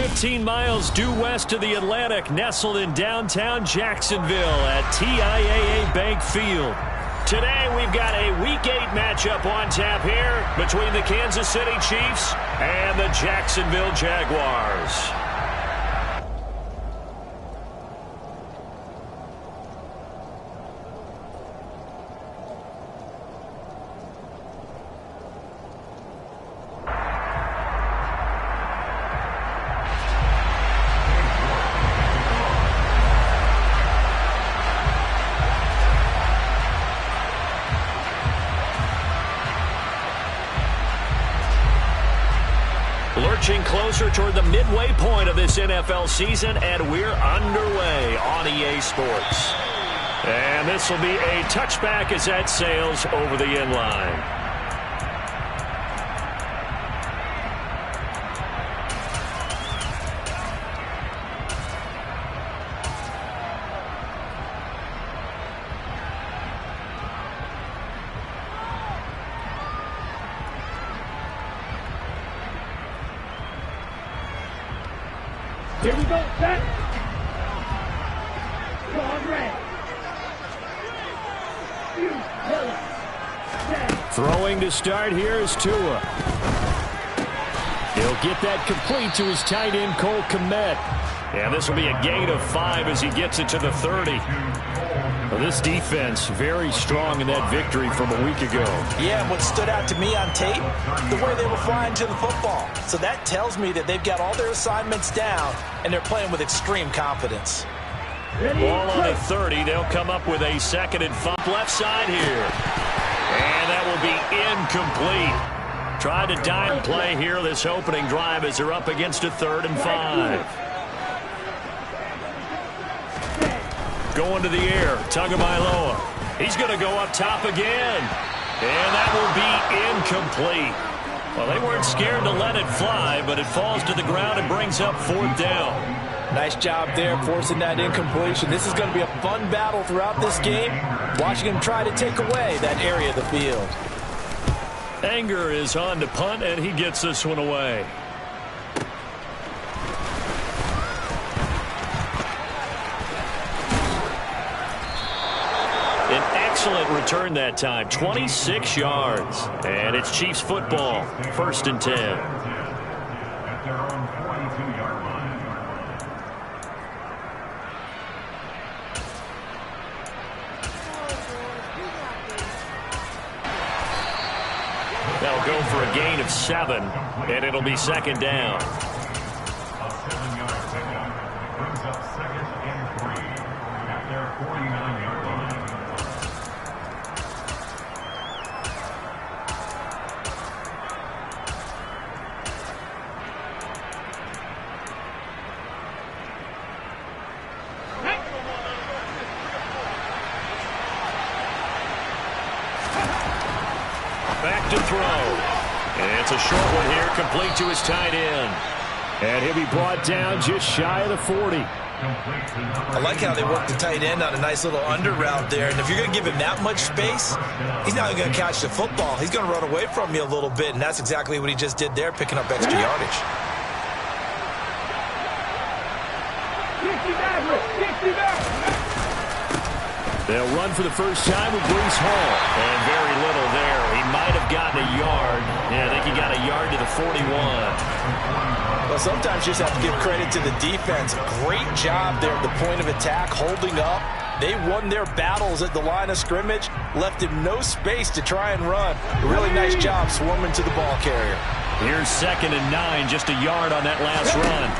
15 miles due west of the Atlantic, nestled in downtown Jacksonville at TIAA Bank Field. Today we've got a Week 8 matchup on tap here between the Kansas City Chiefs and the Jacksonville Jaguars. Lurching closer toward the midway point of this NFL season, and we're underway on EA Sports. And this will be a touchback as that sails over the end line. Here we go, set. Going red. Throwing to start here is Tua. He'll get that complete to his tight end, Cole Kmet. And this will be a gain of 5 as he gets it to the 30. Well, this defense very strong in that victory from a week ago. Yeah, and what stood out to me on tape, the way they were flying to the football. So that tells me that they've got all their assignments down, and they're playing with extreme confidence. Ball on the 30. They'll come up with a 2nd and 5 left side here. And that will be incomplete. Tried to dime play here this opening drive as they're up against a 3rd and 5. Going to the air, Tagovailoa. He's going to go up top again. And that will be incomplete. Well, they weren't scared to let it fly, but it falls to the ground and brings up 4th down. Nice job there forcing that incompletion. This is going to be a fun battle throughout this game. Watching him try to take away that area of the field. Anger is on to punt, and he gets this one away. An excellent return that time, 26 yards. And it's Chiefs football, 1st and 10. That'll go for a gain of 7, and it'll be 2nd down. Back to throw. And it's a short one here, complete to his tight end. And he'll be brought down just shy of the 40. I like how they work the tight end on a nice little under route there. And if you're going to give him that much space, he's not going to catch the football. He's going to run away from you a little bit, and that's exactly what he just did there, picking up extra yardage. They'll run for the first time with Breece Hall. And very little there. He might have gotten a yard. Yeah, I think he got a yard to the 41. Well, sometimes you just have to give credit to the defense. Great job there at the point of attack, holding up. They won their battles at the line of scrimmage, left him no space to try and run. A really nice job swarming to the ball carrier. Here's 2nd and 9, just a yard on that last run.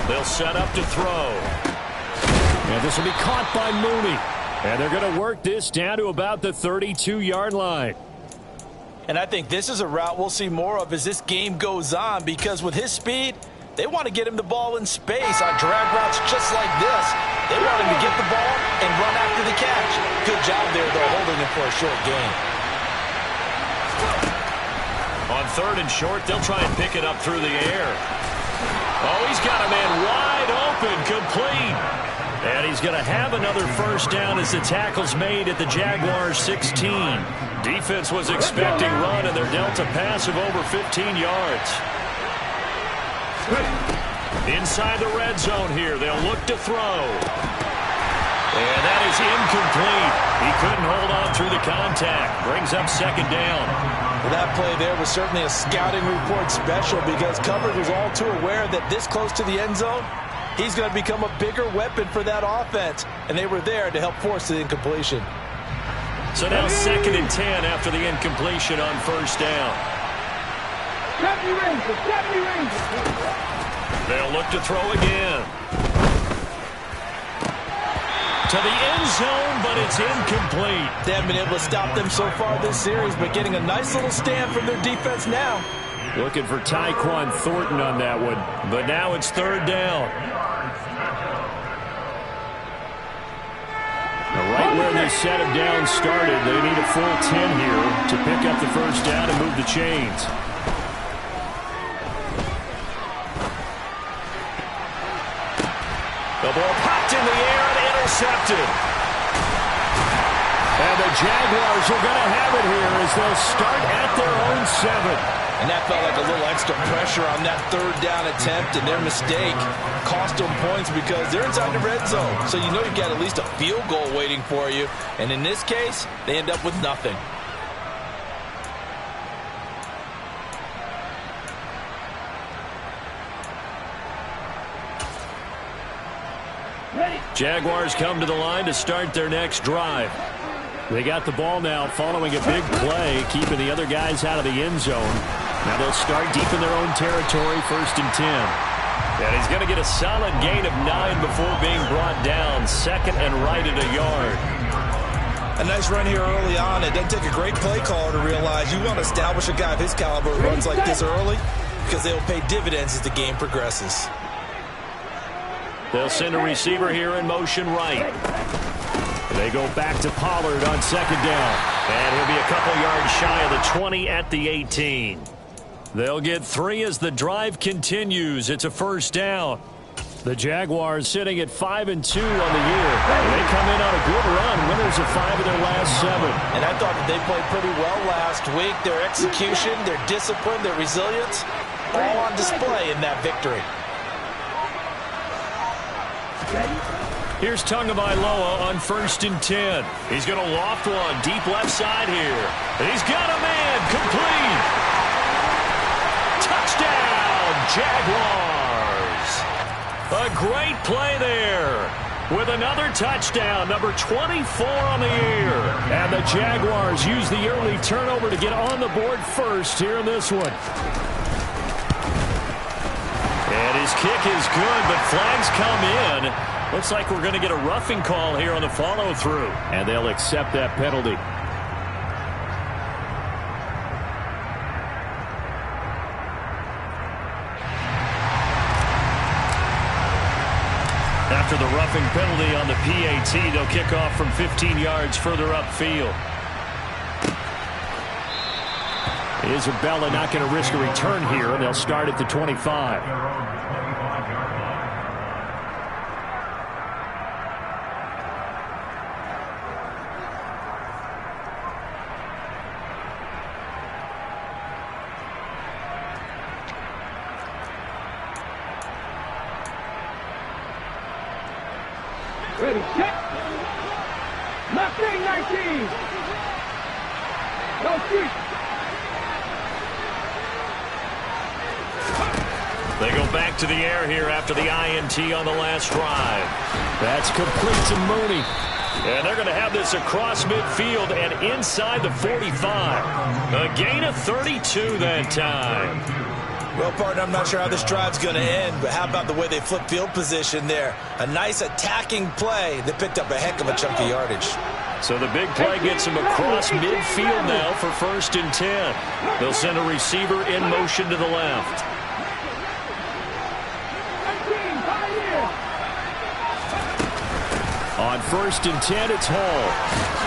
They'll set up to throw. And this will be caught by Mooney. And they're going to work this down to about the 32-yard line. And I think this is a route we'll see more of as this game goes on, because with his speed, they want to get him the ball in space on drag routes just like this. They want him to get the ball and run after the catch. Good job there, though, holding him for a short gain. On 3rd and short, they'll try and pick it up through the air. Oh, he's got a man wide open, complete. And he's going to have another first down as the tackle's made at the Jaguars' 16. Defense was expecting run, and they're dealt a pass of over 15 yards. Inside the red zone here, they'll look to throw. And that is incomplete. He couldn't hold on through the contact. Brings up second down. Well, that play there was certainly a scouting report special because coverage was all too aware that this close to the end zone, he's going to become a bigger weapon for that offense. And they were there to help force the incompletion. So now 2nd and 10 after the incompletion on first down. They'll look to throw again. To the end zone, but it's incomplete. They haven't been able to stop them so far this series, but getting a nice little stand from their defense now. Looking for Tyquan Thornton on that one, but now it's 3rd down. Now right where this set of downs started, they need a full 10 here to pick up the first down and move the chains. The ball popped in the air and intercepted. And the Jaguars are going to have it here as they'll start at their own 7. And that felt like a little extra pressure on that 3rd down attempt, and their mistake cost them points because they're inside the red zone. So you know you've got at least a field goal waiting for you. And in this case, they end up with nothing. Jaguars come to the line to start their next drive. They got the ball now following a big play, keeping the other guys out of the end zone. Now they'll start deep in their own territory, 1st and 10. And he's going to get a solid gain of 9 before being brought down. 2nd and right at a yard. A nice run here early on. It doesn't take a great play caller to realize you want to establish a guy of his caliber who runs like this early because they'll pay dividends as the game progresses. They'll send a receiver here in motion right. They go back to Pollard on 2nd down. And he'll be a couple yards shy of the 20 at the 18. They'll get 3 as the drive continues. It's a first down. The Jaguars sitting at 5-2 on the year. They come in on a good run, winners of 5 of their last 7. And I thought that they played pretty well last week. Their execution, their discipline, their resilience, all on display in that victory. Here's Tagovailoa on 1st and 10. He's going to loft one deep left side here. And he's got a man complete. Touchdown, Jaguars. A great play there with another touchdown, number 24 on the year. And the Jaguars use the early turnover to get on the board first here in this one. And his kick is good, but flags come in. Looks like we're going to get a roughing call here on the follow-through. And they'll accept that penalty. After the roughing penalty on the PAT, they'll kick off from 15 yards further upfield. Isabella not going to risk a return here, and they'll start at the 25. Ready, check. Left wing 19. No street. They go back to the air here after the INT on the last drive. That's complete to Mooney. And they're going to have this across midfield and inside the 45. A gain of 32 that time. Well, partner, I'm not sure how this drive's going to end, but how about the way they flip field position there? A nice attacking play that picked up a heck of a chunk of yardage. So the big play gets them across midfield now for 1st and 10. They'll send a receiver in motion to the left. On 1st and 10, it's Hall.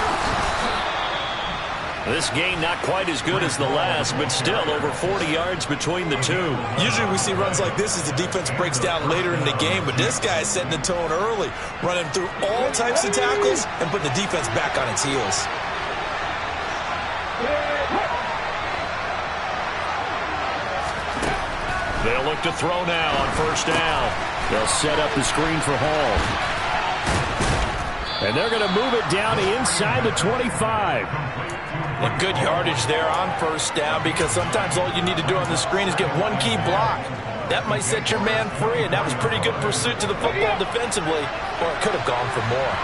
This game not quite as good as the last, but still over 40 yards between the two. Usually we see runs like this as the defense breaks down later in the game, but this guy is setting the tone early, running through all types of tackles and putting the defense back on its heels. They'll look to throw now on first down. They'll set up the screen for Hall. And they're going to move it down inside the 25. And good yardage there on first down, because sometimes all you need to do on the screen is get one key block. That might set your man free, and that was pretty good pursuit to the football defensively, or it could have gone for more.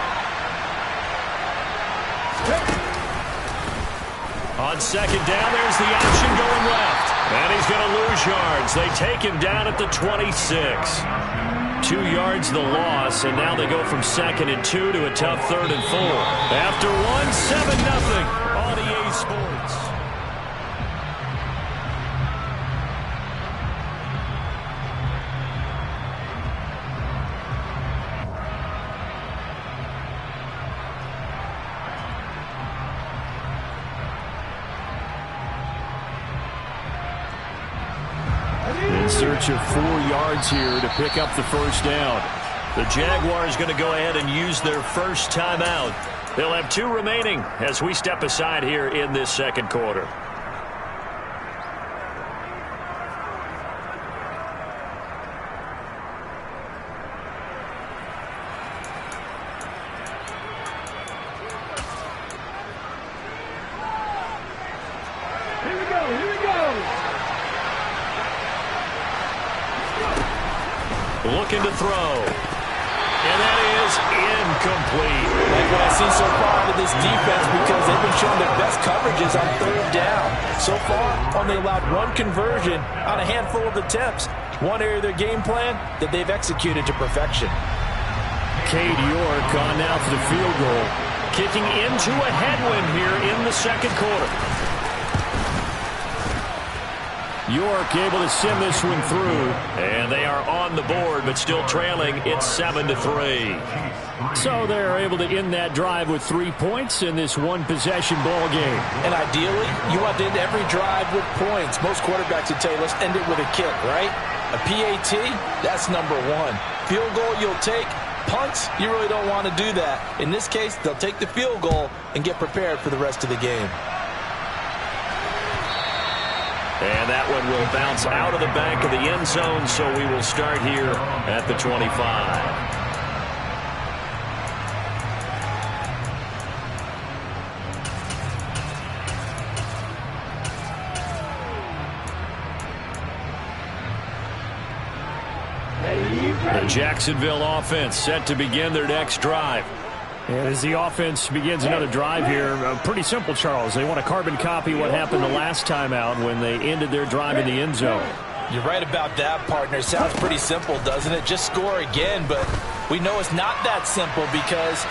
On second down, there's the option going left. And he's going to lose yards. They take him down at the 26. 2 yards the loss, and now they go from 2nd and 2 to a tough 3rd and 4. After 1, 7-0 on EA Sports. In search of 4 yards here to pick up the first down. The Jaguars going to go ahead and use their first timeout. They'll have 2 remaining as we step aside here in this second quarter. Looking to throw. And that is incomplete. Like what I've seen so far out of this defense, because they've been showing their best coverages on 3rd down. So far, only allowed 1 conversion on a handful of attempts. One area of their game plan that they've executed to perfection. Cade York on now for the field goal. Kicking into a headwind here in the second quarter. York able to send this one through, and they are on the board, but still trailing. It's 7-3. So they're able to end that drive with 3 points in this one-possession ball game. And ideally, you want to end every drive with points. Most quarterbacks would tell you, let's end it with a kick, right? A PAT, that's number 1. Field goal you'll take. Punts, you really don't want to do that. In this case, they'll take the field goal and get prepared for the rest of the game. And that one will bounce out of the back of the end zone, so we will start here at the 25. The Jacksonville offense set to begin their next drive. And as the offense begins another drive here, pretty simple, Charles. They want to carbon copy what happened the last time out when they ended their drive in the end zone. You're right about that, partner. Sounds pretty simple, doesn't it? Just score again, but we know it's not that simple because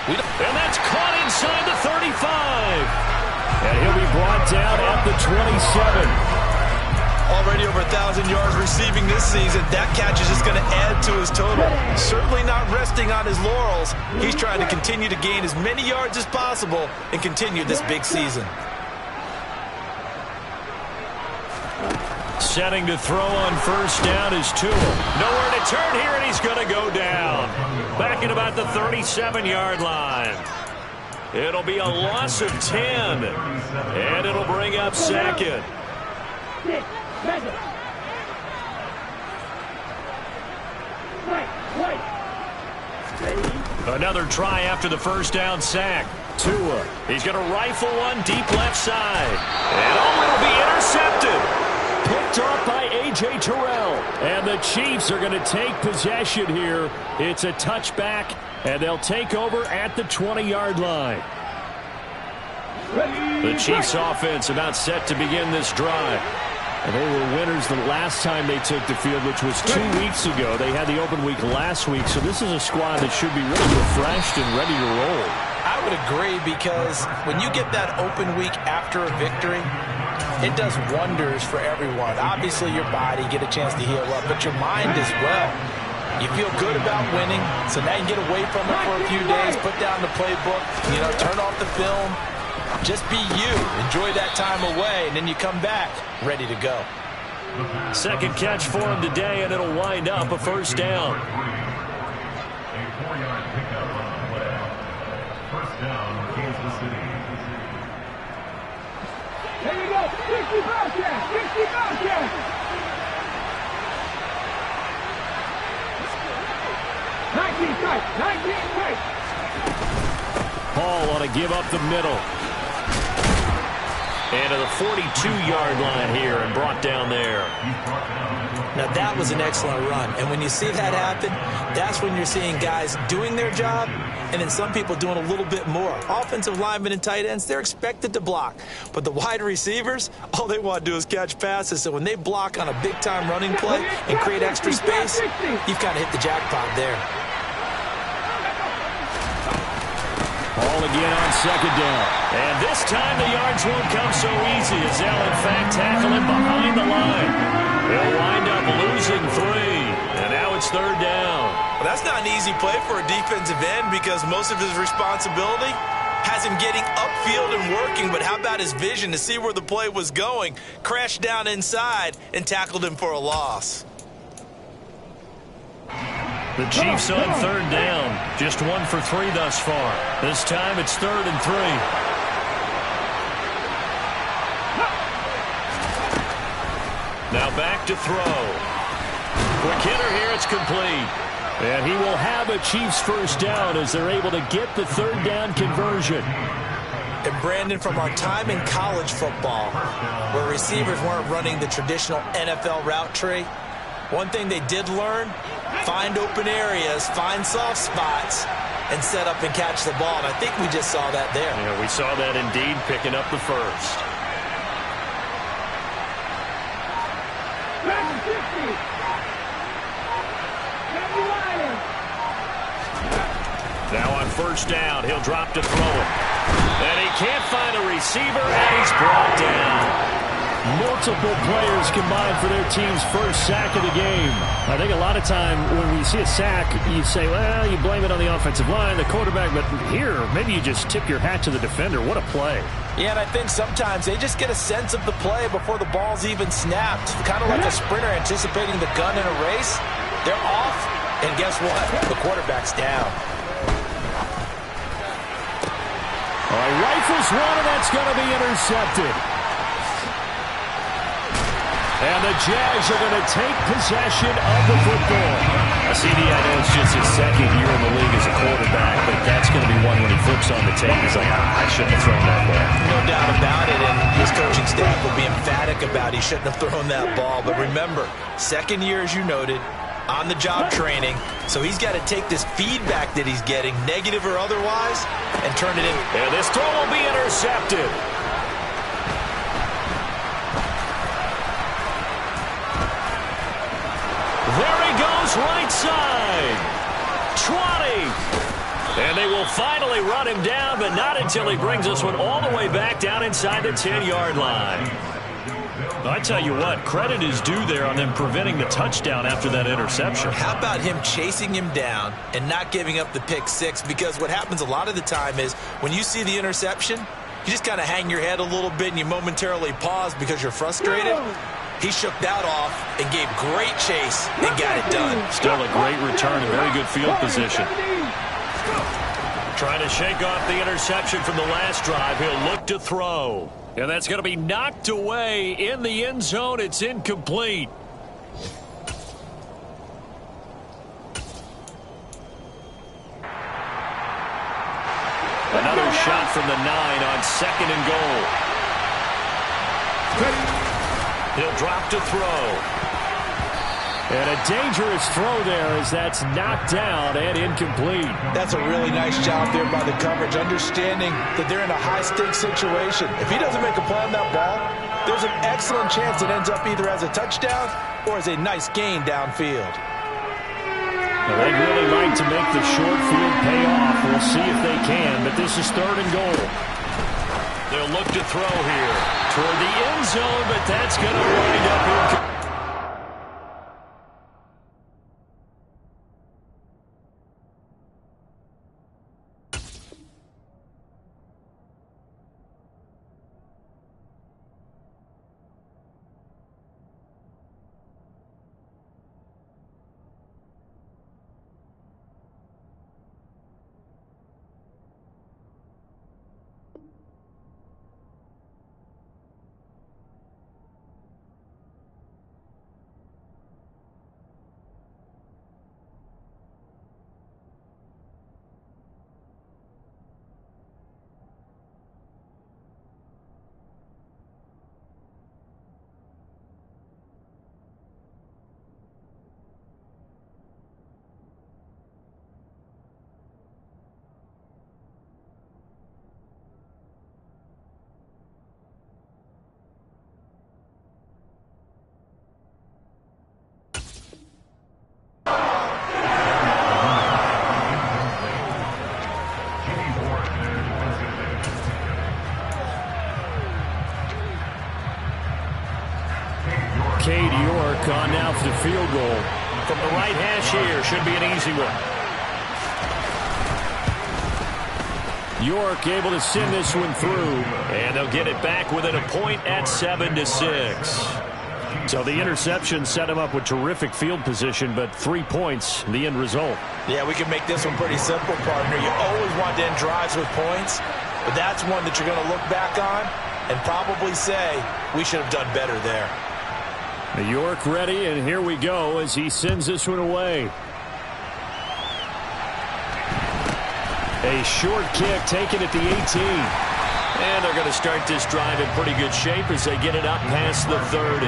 we don't. And that's caught inside the 35. And he'll be brought down at the 27. Already over 1,000 yards receiving this season. That catch is just going to add to his total. Certainly not resting on his laurels. He's trying to continue to gain as many yards as possible and continue this big season. Setting to throw on first down is Tua. Nowhere to turn here, and he's going to go down. Back at about the 37-yard line. It'll be a loss of 10. And it'll bring up second. Another try after the first down sack. Tua, he's going to rifle one deep left side. And it'll be intercepted. Picked off by A.J. Terrell. And the Chiefs are going to take possession here. It's a touchback, and they'll take over at the 20-yard line. The Chiefs offense about set to begin this drive. And they were winners the last time they took the field, which was 2 weeks ago. They had the open week last week, so this is a squad that should be really refreshed and ready to roll. I would agree, because when you get that open week after a victory, it does wonders for everyone. Obviously, your body, get a chance to heal up, but your mind as well. You feel good about winning, so now you get away from it for a few days, put down the playbook, turn off the film. Just be you. Enjoy that time away, and then you come back ready to go. Second catch for him today, and it'll wind up a first down. A 4-yard pickup on the play. First down, Kansas City. There you go. 60 Bobcats. 60 Bobcats. strike. 19 strike. Paul on a give up the middle. And to the 42-yard line here and brought down there. Now, that was an excellent run. And when you see that happen, that's when you're seeing guys doing their job and then some people doing a little bit more. Offensive linemen and tight ends, they're expected to block. But the wide receivers, all they want to do is catch passes. So when they block on a big-time running play and create extra space, you've kind of hit the jackpot there. Ball again on second down. And this time the yards won't come so easy as they'll in fact tackle him behind the line. They'll wind up losing 3. And now it's third down. Well, that's not an easy play for a defensive end because most of his responsibility has him getting upfield and working. But how about his vision to see where the play was going? Crashed down inside and tackled him for a loss. The Chiefs on third down. Just 1 for 3 thus far. This time it's 3rd and 3. Now back to throw. Quick hitter here. It's complete. And he will have a Chiefs first down as they're able to get the third down conversion. And Brandon, from our time in college football, where receivers weren't running the traditional NFL route tree, one thing they did learn, find open areas, find soft spots, and set up and catch the ball. And I think we just saw that there. Yeah, we saw that indeed, picking up the first. Now on first down, he'll drop to throw it. And he can't find a receiver, and he's brought down. Multiple players combined for their team's first sack of the game. I think a lot of time when we see a sack, you say, well, you blame it on the offensive line, the quarterback, but here, maybe you just tip your hat to the defender. What a play. Yeah, and I think sometimes they just get a sense of the play before the ball's even snapped. Kind of like a sprinter anticipating the gun in a race. They're off, and guess what? The quarterback's down. All right, rifles one, and that's going to be intercepted. And the Jags are going to take possession of the football. CD, I know it's just his second year in the league as a quarterback, but that's going to be one when he flips on the tape. He's like, I shouldn't have thrown that ball. No doubt about it, and his coaching staff will be emphatic about he shouldn't have thrown that ball. But remember, second year, as you noted, on-the-job training, so he's got to take this feedback that he's getting, negative or otherwise, and turn it in. And this throw will be intercepted. There he goes, right side. 20. And they will finally run him down, but not until he brings this one all the way back down inside the 10-yard line. I tell you what, credit is due there on them preventing the touchdown after that interception. How about him chasing him down and not giving up the pick six? Because what happens a lot of the time is when you see the interception, you just kind of hang your head a little bit and you momentarily pause because you're frustrated. He shook that off and gave great chase and got it done. Still a great return and very good field position. Trying to shake off the interception from the last drive. He'll look to throw. And that's going to be knocked away in the end zone. It's incomplete. Another shot from the 9 on second and goal. He'll drop to throw. And a dangerous throw there as that's knocked down and incomplete. That's a really nice job there by the coverage, understanding that they're in a high-stakes situation. If he doesn't make a play on that ball, there's an excellent chance it ends up either as a touchdown or as a nice gain downfield. Well, they'd really like to make the short field pay off. We'll see if they can, but this is third and goal. They'll look to throw here toward the end zone, but that's going to wind up incomplete. the field goal. From the right hash here, should be an easy one. York able to send this one through, and they'll get it back within a point at 7-6. So the interception set him up with terrific field position, but 3 points, the end result. Yeah, we can make this one pretty simple, partner. You always want to end drives with points, but that's one that you're going to look back on and probably say, we should have done better there. York ready, and here we go as he sends this one away. A short kick taken at the 18. And they're going to start this drive in pretty good shape as they get it up past the 30.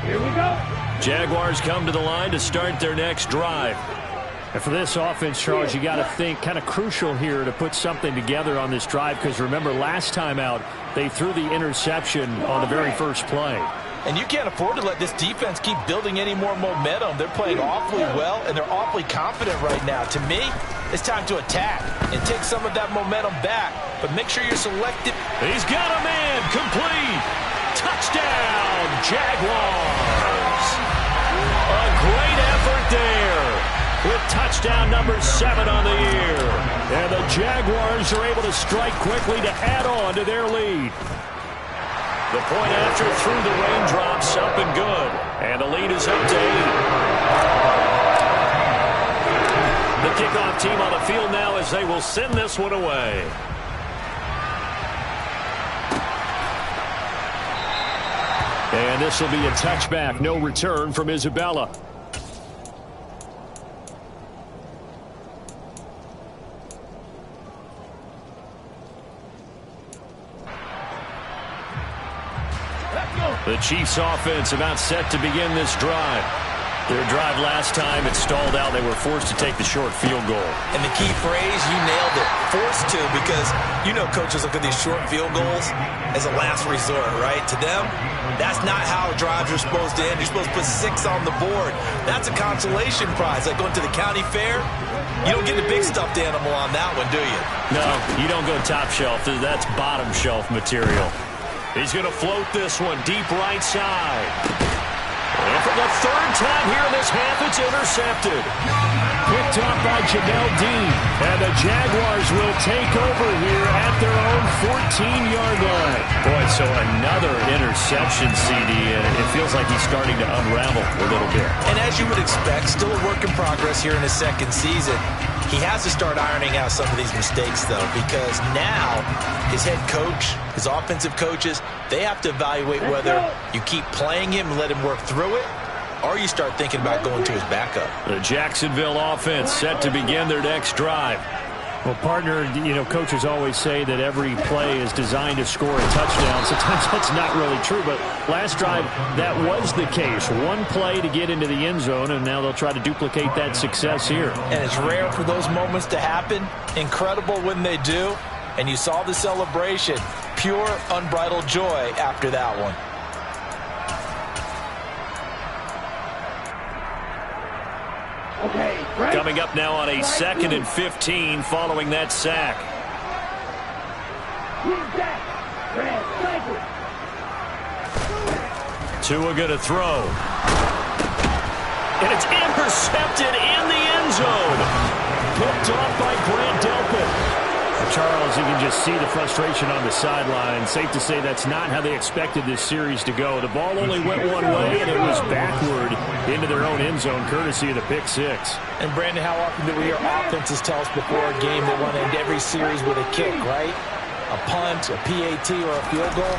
Here we go. Jaguars come to the line to start their next drive. And for this offense, Charles, you got to think kind of crucial here to put something together on this drive, because remember last time out they threw the interception on the very first play. And you can't afford to let this defense keep building any more momentum. They're playing awfully well, and they're awfully confident right now. To me, it's time to attack and take some of that momentum back. But make sure you're selective. He's got a man, complete. Touchdown, Jaguars. A great effort there, with touchdown number 7 on the year. And the Jaguars are able to strike quickly to add on to their lead. The point after through the raindrops, up and good. And the lead is up to 8. The kickoff team on the field now as they will send this one away. And this will be a touchback. No return from Isabella. The Chiefs offense about set to begin this drive. Their drive last time, it stalled out. They were forced to take the short field goal. And the key phrase, you nailed it, forced to, because you know coaches look at these short field goals as a last resort, right? To them, that's not how drives are supposed to end. You're supposed to put 6 on the board. That's a consolation prize, like going to the county fair. You don't get the big stuffed animal on that one, do you? No, you don't go top shelf. That's bottom shelf material. He's going to float this one deep right side. And for the 3rd time here in this half, it's intercepted. Picked up by Jamel Dean. And the Jaguars will take over here at their own 14-yard line. Boy, so another interception, CD, and it feels like he's starting to unravel a little bit. And as you would expect, still a work in progress here in his 2nd season. He has to start ironing out some of these mistakes, though, because now his head coach, his offensive coaches, they have to evaluate whether you keep playing him and let him work through it, or you start thinking about going to his backup. The Jacksonville offense set to begin their next drive. Well, partner, you know, coaches always say that every play is designed to score a touchdown. Sometimes that's not really true, but last drive, that was the case. One play to get into the end zone, and now they'll try to duplicate that success here. And it's rare for those moments to happen. Incredible when they do. And you saw the celebration. Pure, unbridled joy after that one. Okay, right. Coming up now on a 2nd and 15 following that sack. Tua going to throw. And it's intercepted in the end zone. Picked off by Grant Delpit. Charles, you can just see the frustration on the sideline. Safe to say that's not how they expected this series to go. The ball only went one way, and it was backward into their own end zone, courtesy of the pick 6. And, Brandon, how often do we hear offenses tell us before a game they want to end every series with a kick, right? A punt, a PAT, or a field goal.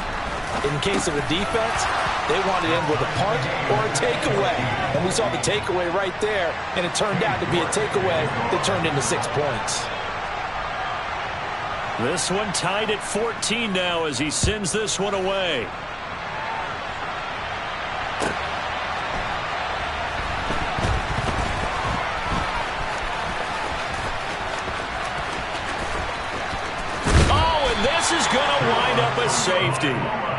In case of the defense, they wanted to end with a punt or a takeaway. And we saw the takeaway right there, and it turned out to be a takeaway that turned into 6 points. This one tied at 14 now as he sends this one away. Oh, and this is going to wind up a safety.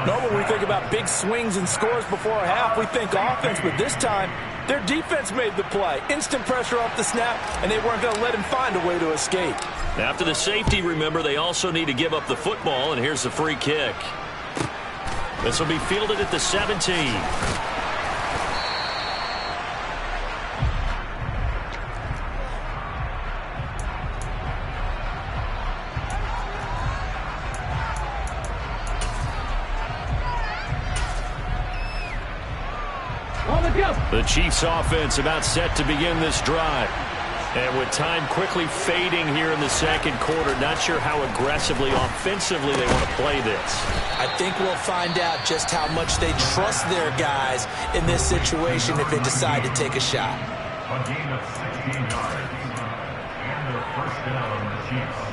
Normally we think about big swings and scores before a half. We think offense, but this time their defense made the play. Instant pressure off the snap, and they weren't going to let him find a way to escape. After the safety, remember, they also need to give up the football, and here's the free kick. This will be fielded at the 17. The Chiefs offense about set to begin this drive. And with time quickly fading here in the second quarter, not sure how aggressively, offensively they want to play this. I think we'll find out just how much they trust their guys in this situation if they decide to take a shot. A gain of 16 yards. And their first down, the Chiefs.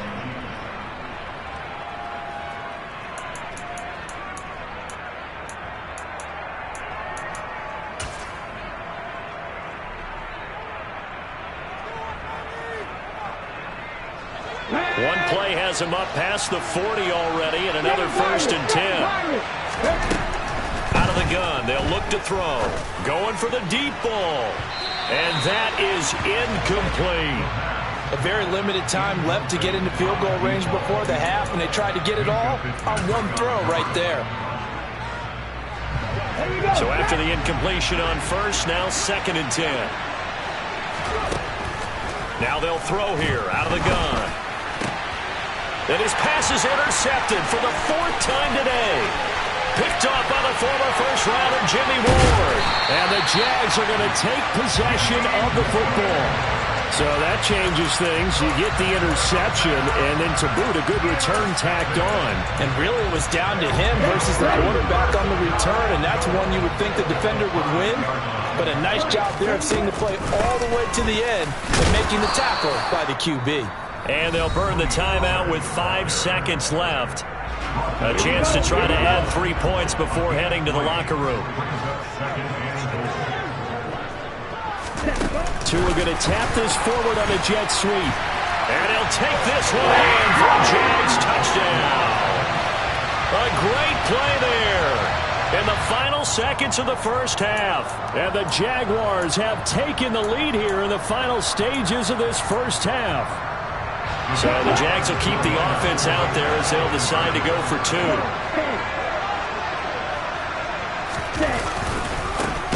One play has him up past the 40 already, and another 1st and 10. Out of the gun, they'll look to throw. Going for the deep ball. And that is incomplete. A very limited time left to get into field goal range before the half, and they tried to get it all on one throw right there. So after the incompletion on first, now 2nd and 10. Now they'll throw here out of the gun. And his pass is intercepted for the 4th time today. Picked off by the former first-rounder Jimmy Ward. And the Jags are going to take possession of the football. So that changes things. You get the interception, and then to boot, a good return tacked on. And really it was down to him versus the quarterback on the return, and that's one you would think the defender would win. But a nice job there of seeing the play all the way to the end and making the tackle by the QB. And they'll burn the timeout with 5 seconds left. A chance to try to add 3 points before heading to the locker room. Tua going to tap this forward on a jet sweep. And he'll take this one in for a Jags touchdown. A great play there in the final seconds of the first half. And the Jaguars have taken the lead here in the final stages of this first half. So the Jags will keep the offense out there as they'll decide to go for 2.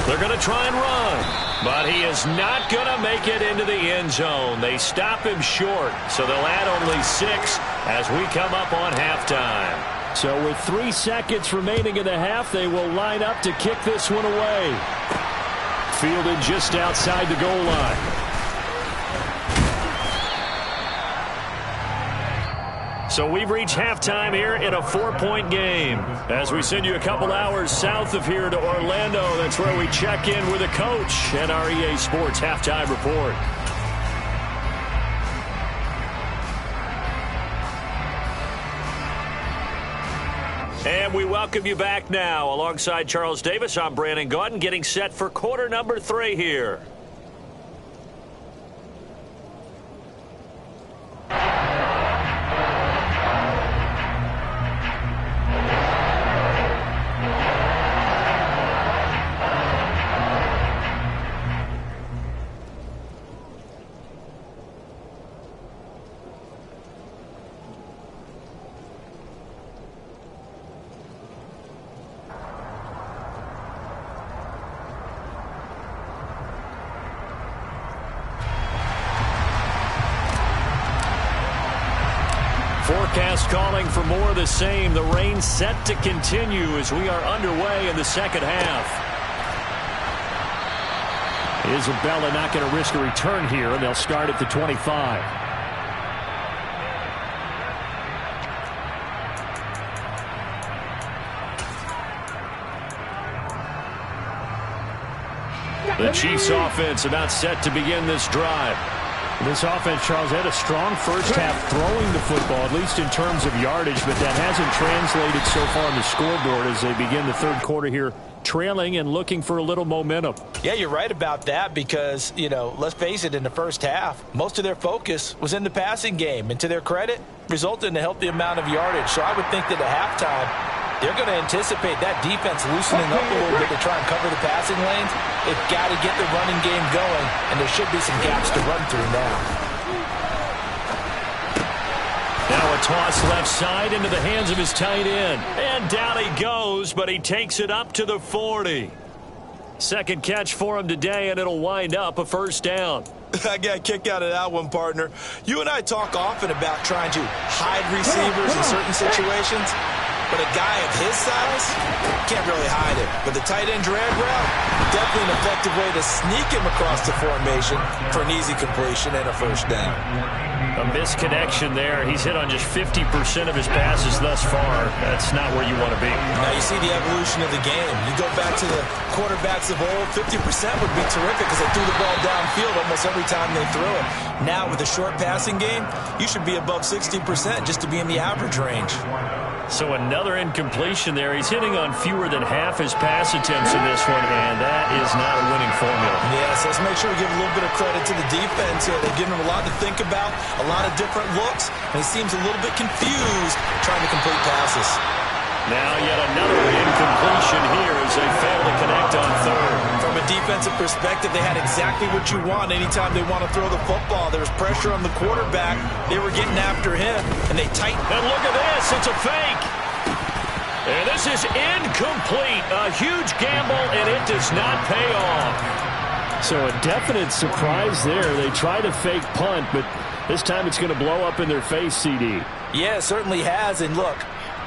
They're going to try and run, but he is not going to make it into the end zone. They stop him short, so they'll add only 6 as we come up on halftime. So with 3 seconds remaining in the half, they will line up to kick this one away. Fielded just outside the goal line. So we've reached halftime here in a 4-point game. As we send you a couple hours south of here to Orlando, that's where we check in with the coach and our EA Sports Halftime Report. And we welcome you back now. Alongside Charles Davis, I'm Brandon Gaudin, getting set for quarter number 3 here. Forecast calling for more of the same. The rain set to continue as we are underway in the second half. Isabella not going to risk a return here, and they'll start at the 25. The Chiefs offense about set to begin this drive. This offense, Charles, had a strong first half throwing the football, at least in terms of yardage, but that hasn't translated so far on the scoreboard as they begin the third quarter here, trailing and looking for a little momentum. Yeah, you're right about that because, you know, let's face it, in the first half, most of their focus was in the passing game, and to their credit, resulted in a healthy amount of yardage. So I would think that at halftime, They're going to anticipate that defense loosening up a little bit to try and cover the passing lanes. They've got to get the running game going, and there should be some gaps to run through now. Now a toss left side into the hands of his tight end. And down he goes, but he takes it up to the 40. Second catch for him today, and it'll wind up a first down. I got a kick out of that one, partner. You and I talk often about trying to hide receivers in certain situations, but a guy of his size can't really hide it. But the tight end drag route, definitely an effective way to sneak him across the formation for an easy completion and a first down. A misconnection there. He's hit on just 50% of his passes thus far. That's not where you want to be. Now you see the evolution of the game. You go back to the quarterbacks of old, 50% would be terrific because they threw the ball downfield almost every time they threw it. Now with a short passing game, you should be above 60% just to be in the average range. So another incompletion there. He's hitting on fewer than half his pass attempts in this one, and that is not a winning formula. Yes, let's make sure we give a little bit of credit to the defense here. They've given him a lot to think about, a lot of different looks, and he seems a little bit confused trying to complete passes. Now yet another incompletion here as they fail to connect on third. From a defensive perspective, they had exactly what you want anytime they want to throw the football. There was pressure on the quarterback. They were getting after him, and they tightened. And look at this. It's a fake. And this is incomplete. A huge gamble, and it does not pay off. So a definite surprise there. They try to fake punt, but this time it's going to blow up in their face, CD. Yeah, it certainly has. And look,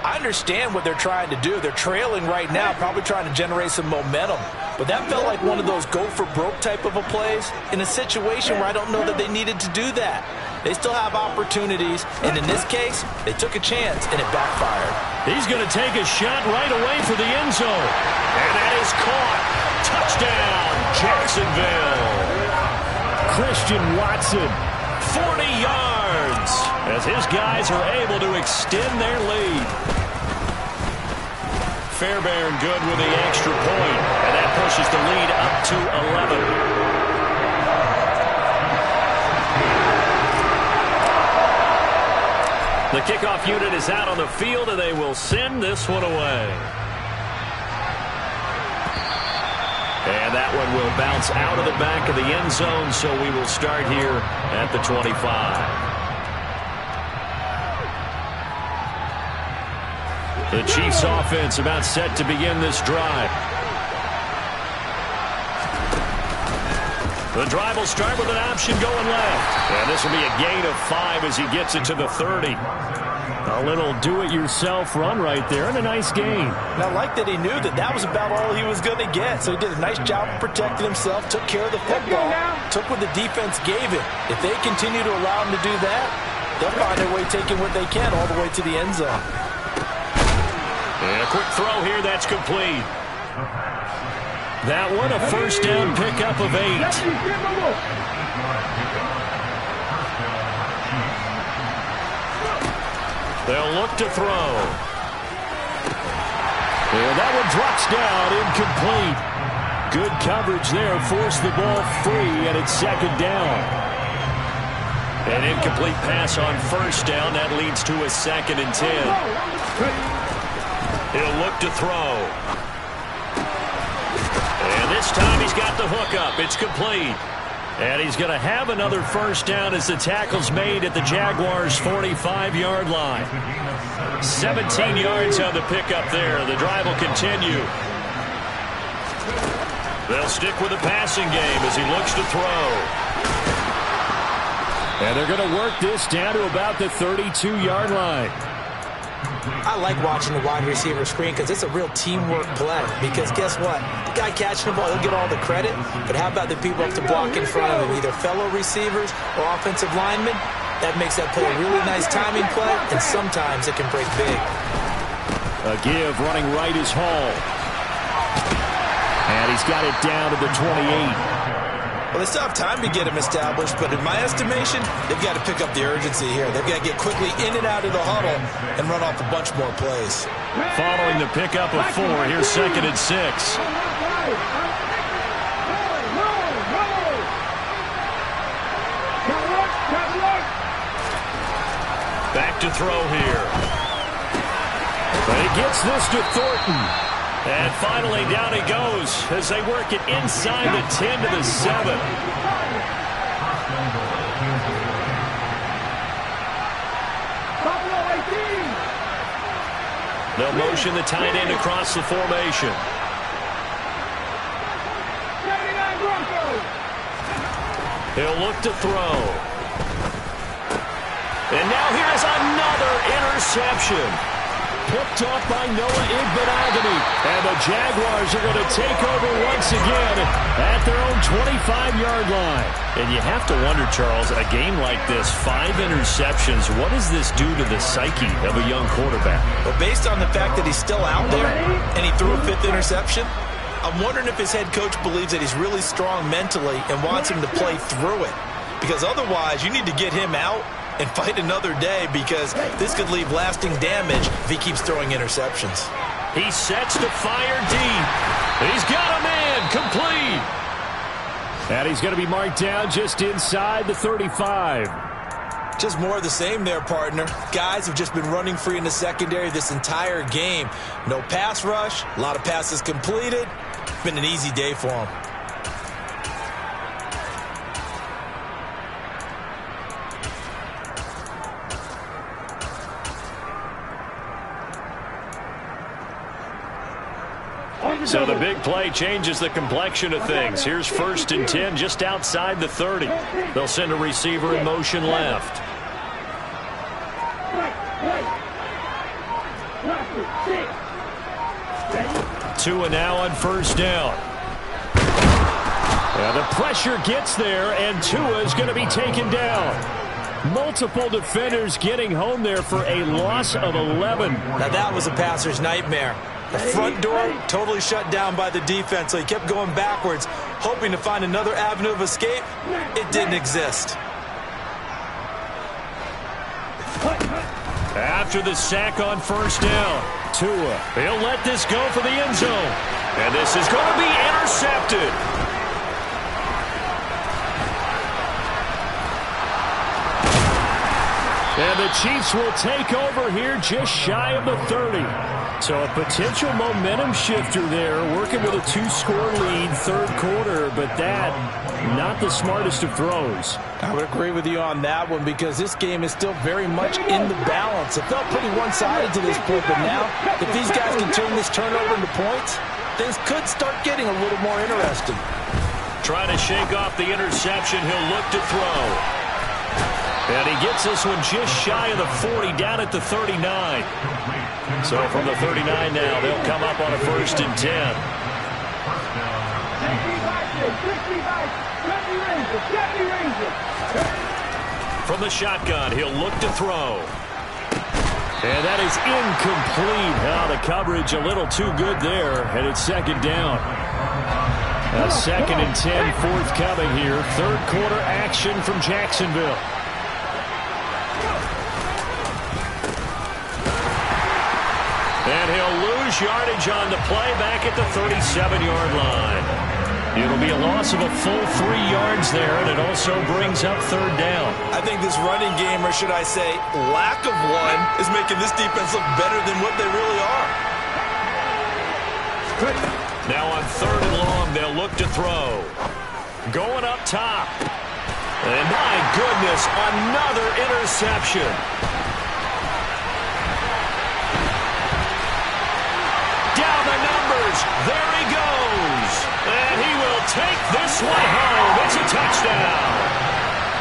I understand what they're trying to do. They're trailing right now, probably trying to generate some momentum. But that felt like one of those go-for-broke type of a plays in a situation where I don't know that they needed to do that. They still have opportunities, and in this case, they took a chance, and it backfired. He's going to take a shot right away for the end zone. And that is caught. Touchdown, Jacksonville. Christian Watson. 40 yards as his guys are able to extend their lead. Fairbairn good with the extra point, and that pushes the lead up to 11. The kickoff unit is out on the field, and they will send this one away. And that one will bounce out of the back of the end zone, so we will start here at the 25. The Chiefs offense about set to begin this drive. The drive will start with an option going left. And this will be a gain of 5 as he gets it to the 30. A little do-it-yourself run right there and a nice gain. And I like that he knew that that was about all he was going to get. So he did a nice job of protecting himself, took care of the football, took what the defense gave him. If they continue to allow him to do that, they'll find their way taking what they can all the way to the end zone. And a quick throw here, that's complete. That one a first down pickup of 8. They'll look to throw. And that one drops down, incomplete. Good coverage there, forced the ball free, and it's second down. An incomplete pass on first down, that leads to a 2nd and 10. He'll look to throw. And this time he's got the hookup. It's complete. And he's going to have another first down as the tackle's made at the Jaguars' 45-yard line. 17 yards on the pickup there. The drive will continue. They'll stick with the passing game as he looks to throw. And they're going to work this down to about the 32-yard line. I like watching the wide receiver screen because it's a real teamwork play. Because guess what? The guy catching the ball, he'll get all the credit. But how about the people up to block in front of him, either fellow receivers or offensive linemen? That makes that play a really nice timing play, and sometimes it can break big. A give running right is Hall. And he's got it down to the 28. Well, they still have time to get him established, but in my estimation, they've got to pick up the urgency here. They've got to get quickly in and out of the huddle and run off a bunch more plays. Following the pickup of 4, here's 2nd and 6. Back to throw here. But he gets this to Thornton. And finally down he goes as they work it inside the 10 to the 7. They'll motion the tight end across the formation. He'll look to throw. And now here's another interception. Picked off by Noah Igbenogany. And the Jaguars are going to take over once again at their own 25-yard line. And you have to wonder, Charles, a game like this, 5 interceptions, what does this do to the psyche of a young quarterback? Well, based on the fact that he's still out there and he threw a 5th interception, I'm wondering if his head coach believes that he's really strong mentally and wants him to play through it. Because otherwise, you need to get him out and fight another day, because this could leave lasting damage if he keeps throwing interceptions. He sets to fire deep. He's got a man complete. And he's going to be marked down just inside the 35. Just more of the same there, partner. Guys have just been running free in the secondary this entire game. No pass rush, a lot of passes completed. It's been an easy day for him. So the big play changes the complexion of things. Here's 1st and 10 just outside the 30. They'll send a receiver in motion left. Tua now on 1st down. Yeah, the pressure gets there, and Tua is going to be taken down. Multiple defenders getting home there for a loss of 11. Now that was a passer's nightmare. The front door totally shut down by the defense, so he kept going backwards, hoping to find another avenue of escape. It didn't exist. After the sack on 1st down, Tua, he'll let this go for the end zone. And this is going to be intercepted. And the Chiefs will take over here just shy of the 30. So a potential momentum shifter there, working with a 2-score lead, 3rd quarter, but that, not the smartest of throws. I would agree with you on that one, because this game is still very much in the balance. It felt pretty one-sided to this point, but now, if these guys can turn this turnover into points, things could start getting a little more interesting. Trying to shake off the interception, he'll look to throw. And he gets this one just shy of the 40, down at the 39. So from the 39 now, they'll come up on a 1st and 10. From the shotgun, he'll look to throw. And that is incomplete. The coverage a little too good there, and it's 2nd down. A 2nd and 10 forthcoming here. 3rd quarter action from Jacksonville. And he'll lose yardage on the play back at the 37-yard line. It'll be a loss of a full 3 yards there, and it also brings up 3rd down. I think this running game, or should I say lack of one, is making this defense look better than what they really are. Now on 3rd and long, they'll look to throw. Going up top. And my goodness, another interception. Down the numbers. There he goes. And he will take this one home. It's a touchdown.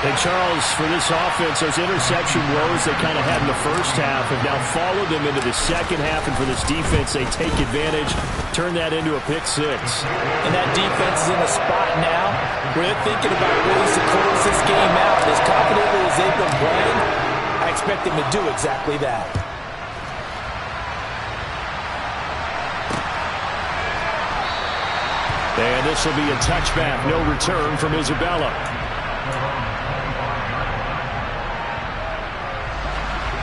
And Charles, for this offense, those interception woes they kind of had in the first half have now followed them into the second half. And for this defense, they take advantage, turn that into a pick 6. And that defense is in a spot now where they're thinking about ways to close this game out. As confidently as they've been playing, I expect them to do exactly that. And this will be a touchback, no return from Isabella.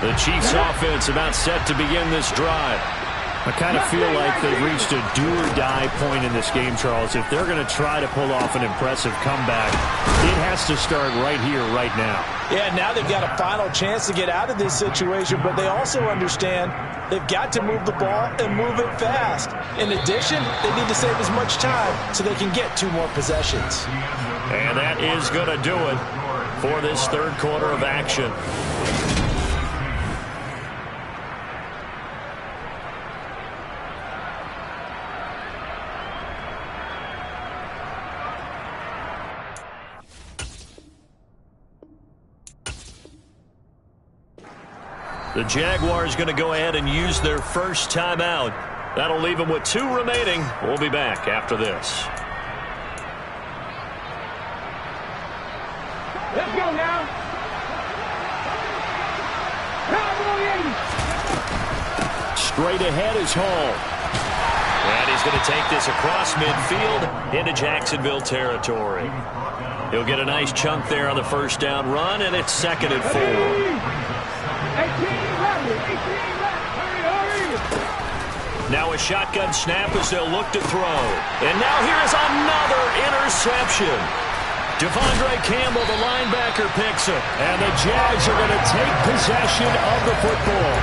The Chiefs offense about set to begin this drive. I kind of feel like they've reached a do-or-die point in this game, Charles. If they're going to try to pull off an impressive comeback, it has to start right here, right now. Yeah, now they've got a final chance to get out of this situation, but they also understand they've got to move the ball and move it fast. In addition, they need to save as much time so they can get 2 more possessions. And that is going to do it for this third quarter of action. The Jaguars going to go ahead and use their first timeout. That'll leave them with 2 remaining. We'll be back after this. Let's go now. Straight ahead is Hall. And he's going to take this across midfield into Jacksonville territory. He'll get a nice chunk there on the first down run, and it's 2nd and 4. Now a shotgun snap as they'll look to throw. And now here is another interception. Devondre Campbell, the linebacker, picks it. And the Jags are going to take possession of the football.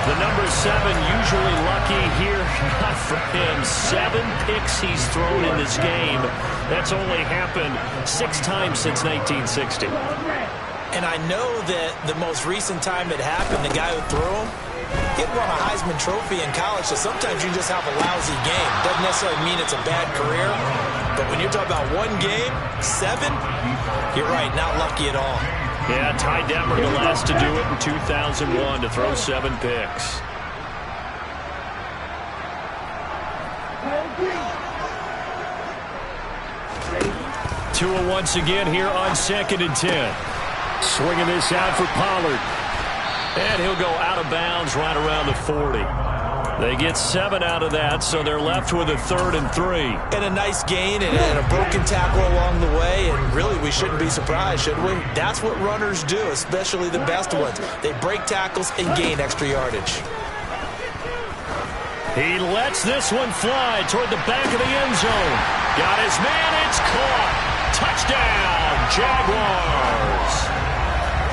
The number 7 usually lucky here. Not for him. 7 picks he's thrown in this game. That's only happened 6 times since 1960. And I know that the most recent time it happened, the guy who threw him, he had won a Heisman Trophy in college, so sometimes you just have a lousy game. Doesn't necessarily mean it's a bad career, but when you're talking about 1 game, 7, you're right, not lucky at all. Yeah, Ty Detmer, the last to do it in 2001, to throw 7 picks. Tua once again here on 2nd and 10. Swinging this out for Pollard. And he'll go out of bounds right around the 40. They get 7 out of that, so they're left with a 3rd and 3. And a nice gain and a broken tackle along the way, and really we shouldn't be surprised, should we? That's what runners do, especially the best ones. They break tackles and gain extra yardage. He lets this one fly toward the back of the end zone. Got his man, it's caught. Touchdown, Jaguars.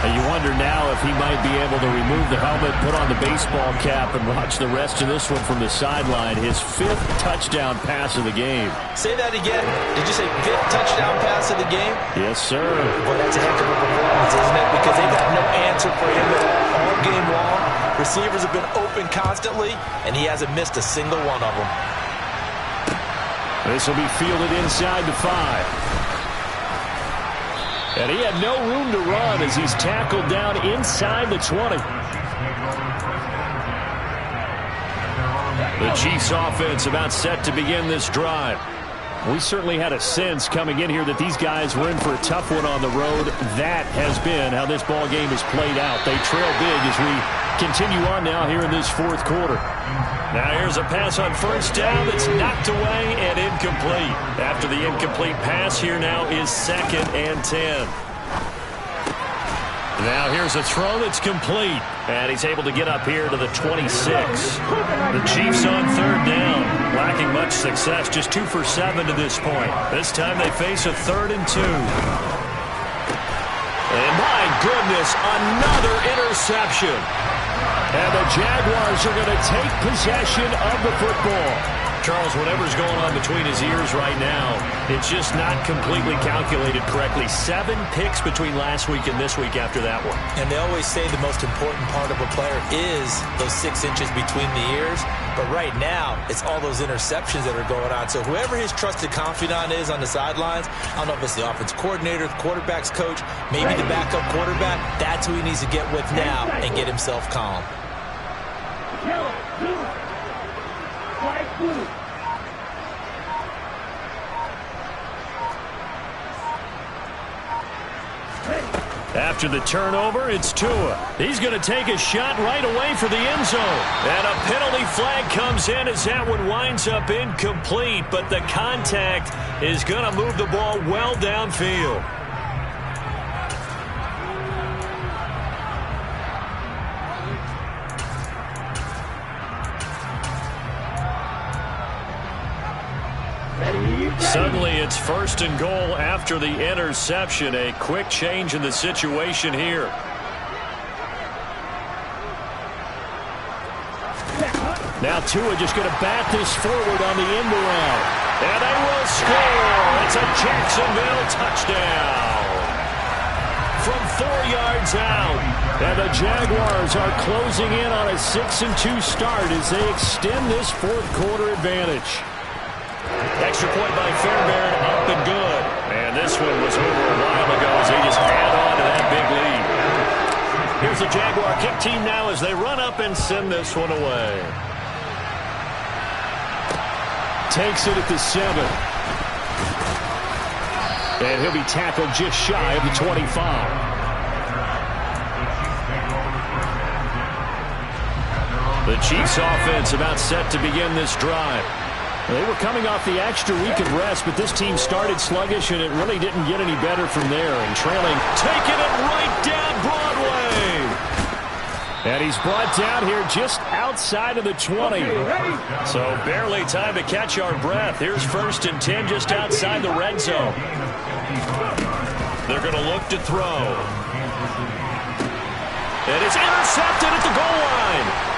And you wonder now if he might be able to remove the helmet, put on the baseball cap, and watch the rest of this one from the sideline. His 5th touchdown pass of the game. Say that again. Did you say 5th touchdown pass of the game? Yes, sir. Boy, that's a heck of a performance, isn't it? Because they've got no answer for him all game long. Receivers have been open constantly, and he hasn't missed a single one of them. This will be fielded inside the 5. And he had no room to run as he's tackled down inside the 20. The Chiefs offense about set to begin this drive. We certainly had a sense coming in here that these guys were in for a tough one on the road. That has been how this ball game has played out. They trail big as we continue on now here in this 4th quarter. Now here's a pass on first down that's knocked away and incomplete. After the incomplete pass, here now is 2nd and 10. Now here's a throw that's complete. And he's able to get up here to the 26. The Chiefs on 3rd down. Lacking much success, just 2 for 7 to this point. This time they face a 3rd and 2. And my goodness, another interception. And the Jaguars are going to take possession of the football. Charles, whatever's going on between his ears right now, it's just not completely calculated correctly. 7 picks between last week and this week after that one. And they always say the most important part of a player is those 6 inches between the ears. But right now, it's all those interceptions that are going on. So whoever his trusted confidant is on the sidelines, I don't know if it's the offense coordinator, the quarterback's coach, maybe the backup quarterback, that's who he needs to get with now and get himself calm. After the turnover, it's Tua. He's going to take a shot right away for the end zone. And a penalty flag comes in as that one winds up incomplete, but the contact is going to move the ball well downfield. Suddenly it's 1st and goal after the interception. A quick change in the situation here. Now Tua just going to bat this forward on the end around. And they will score. It's a Jacksonville touchdown. From 4 yards out. And the Jaguars are closing in on a 6-2 start as they extend this 4th quarter advantage. Extra point by Fairbairn, up and good. And this one was over a while ago as they just add on to that big lead. Here's the Jaguar kick team now as they run up and send this one away. Takes it at the 7. And he'll be tackled just shy of the 25. The Chiefs offense about set to begin this drive. They were coming off the extra week of rest, but this team started sluggish, and it really didn't get any better from there. And trailing, taking it right down Broadway. And he's brought down here just outside of the 20. So barely time to catch our breath. Here's 1st and 10 just outside the red zone. They're going to look to throw. And it's intercepted at the goal line.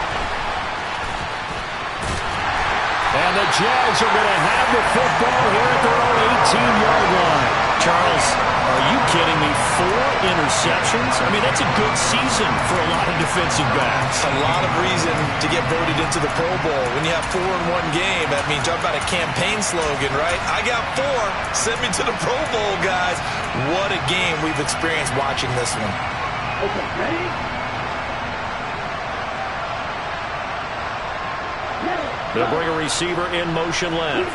And the Jags are going to have the football here at their own 18-yard line. Charles, are you kidding me? 4 interceptions? I mean, that's a good season for a lot of defensive backs. A lot of reason to get voted into the Pro Bowl. When you have 4 in one game, that means talk about a campaign slogan, right? I got 4. Send me to the Pro Bowl, guys. What a game we've experienced watching this one. Okay, ready? They'll bring a receiver in motion left.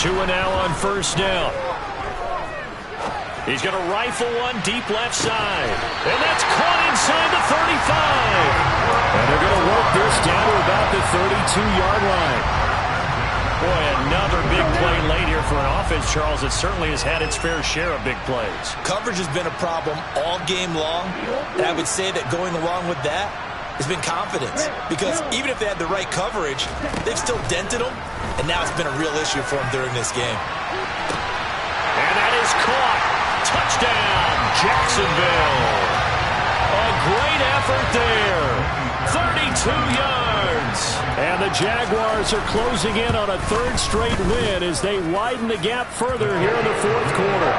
Tua now on 1st down. He's going to rifle one deep left side. And that's caught inside the 35. And they're going to work this down to about the 32-yard line. Boy, another big play late here for an offense, Charles. It certainly has had its fair share of big plays. Coverage has been a problem all game long, and I would say that going along with that has been confidence. Because even if they had the right coverage, they've still dented them, and now it's been a real issue for them during this game. And that is caught. Touchdown, Jacksonville. A great effort there. 32 yards. And the Jaguars are closing in on a 3rd straight win as they widen the gap further here in the 4th quarter.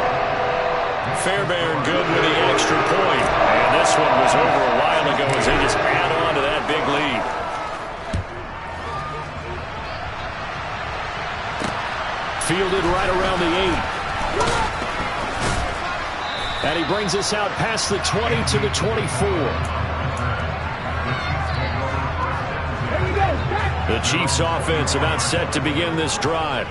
Fairbairn good with the extra point. And this one was over a while ago as they just add on to that big lead. Fielded right around the 8. And he brings us out past the 20 to the 24. The Chiefs offense about set to begin this drive.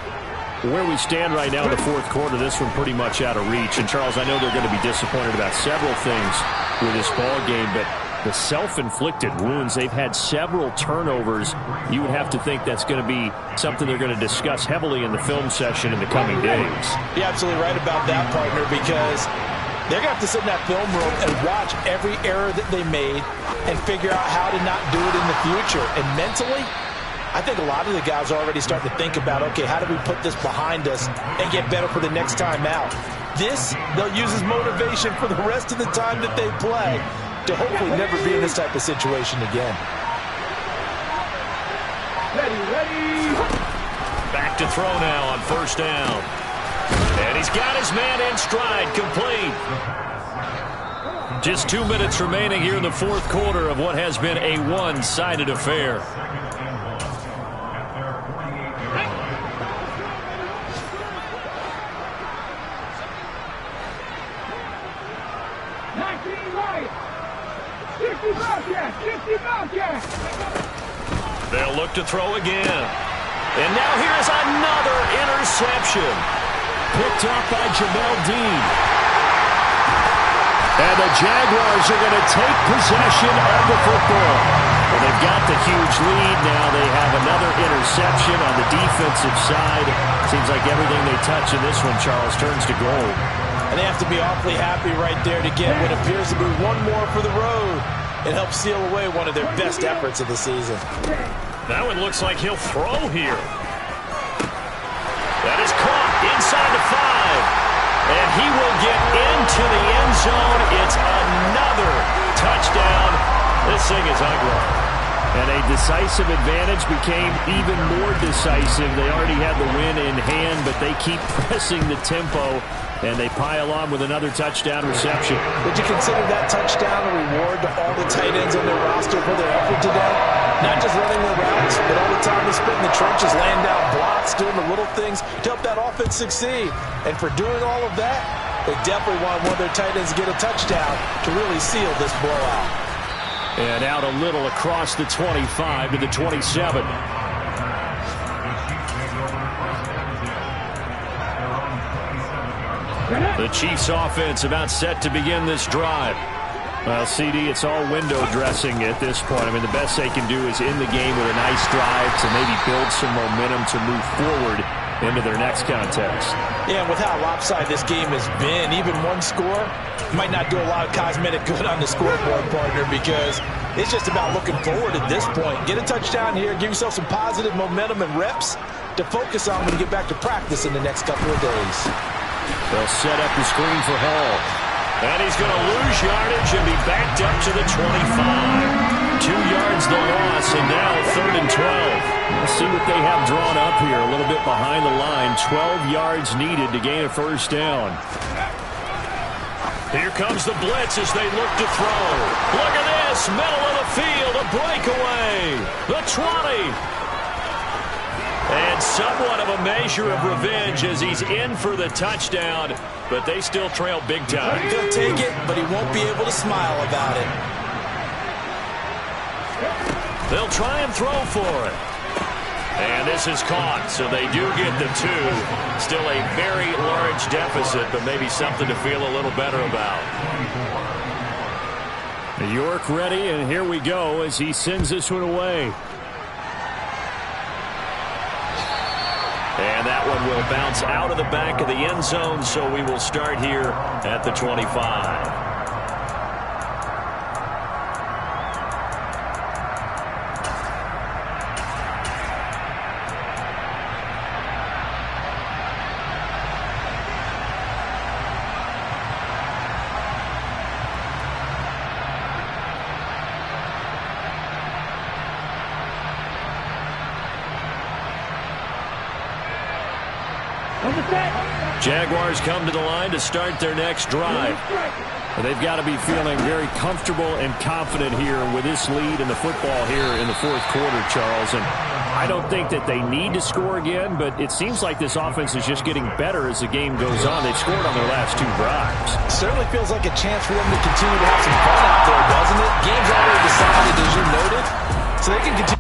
Where we stand right now in the 4th quarter, this one pretty much out of reach. And, Charles, I know they're going to be disappointed about several things with this ball game, but the self-inflicted wounds, they've had several turnovers. You would have to think that's going to be something they're going to discuss heavily in the film session in the coming days. You're absolutely right about that, partner, because they're going to have to sit in that film room and watch every error that they made and figure out how to not do it in the future. And mentally, I think a lot of the guys are already starting to think about, okay, how do we put this behind us and get better for the next time out? This, they'll use as motivation for the rest of the time that they play to hopefully never be in this type of situation again. Ready. Back to throw now on 1st down. And he's got his man in stride, complete. Just 2 minutes remaining here in the 4th quarter of what has been a one-sided affair. They'll look to throw again. And now here's another interception. Picked up by Jamel Dean. And the Jaguars are going to take possession of the football. Well, they've got the huge lead. Now they have another interception on the defensive side. Seems like everything they touch in this one, Charles, turns to gold. And they have to be awfully happy right there to get what appears to be one more for the road. and help seal away one of their best efforts of the season. That one looks like he'll throw here. That is caught inside the 5. And he will get into the end zone. It's another touchdown. This thing is ugly. And a decisive advantage became even more decisive. They already had the win in hand, but they keep pressing the tempo, and they pile on with another touchdown reception. Would you consider that touchdown a reward to all the tight ends on their roster for their effort today? Not just running their routes, but all the time they spent in the trenches, laying down blocks, doing the little things to help that offense succeed. And for doing all of that, they definitely want one of their tight ends to get a touchdown to really seal this blowout. And out a little across the 25 to the 27. The Chiefs offense about set to begin this drive. Well, CD, it's all window dressing at this point. I mean, the best they can do is in the game with a nice drive to maybe build some momentum to move forward into their next contest. Yeah, and with how lopsided this game has been, even one score might not do a lot of cosmetic good on the scoreboard, partner, because it's just about looking forward at this point. Get a touchdown here, give yourself some positive momentum and reps to focus on when you get back to practice in the next couple of days. They'll set up the screen for Hall. And he's going to lose yardage and be backed up to the 25. 2 yards the loss, and now 3rd and 12. Let's see what they have drawn up here. A little bit behind the line. 12 yards needed to gain a first down. Here comes the blitz as they look to throw. Look at this. Middle of the field. A breakaway. The 20. And somewhat of a measure of revenge as he's in for the touchdown, but they still trail big time. He'll take it, but he won't be able to smile about it. They'll try and throw for it. And this is caught, so they do get the 2. Still a very large deficit, but maybe something to feel a little better about. York ready, and here we go as he sends this one away. And that one will bounce out of the back of the end zone, so we will start here at the 25. Jaguars come to the line to start their next drive. They've got to be feeling very comfortable and confident here with this lead in the football here in the 4th quarter, Charles. And I don't think that they need to score again, but it seems like this offense is just getting better as the game goes on. They've scored on their last 2 drives. Certainly feels like a chance for them to continue to have some fun out there, doesn't it? Game's already decided, as you noted, so they can continue.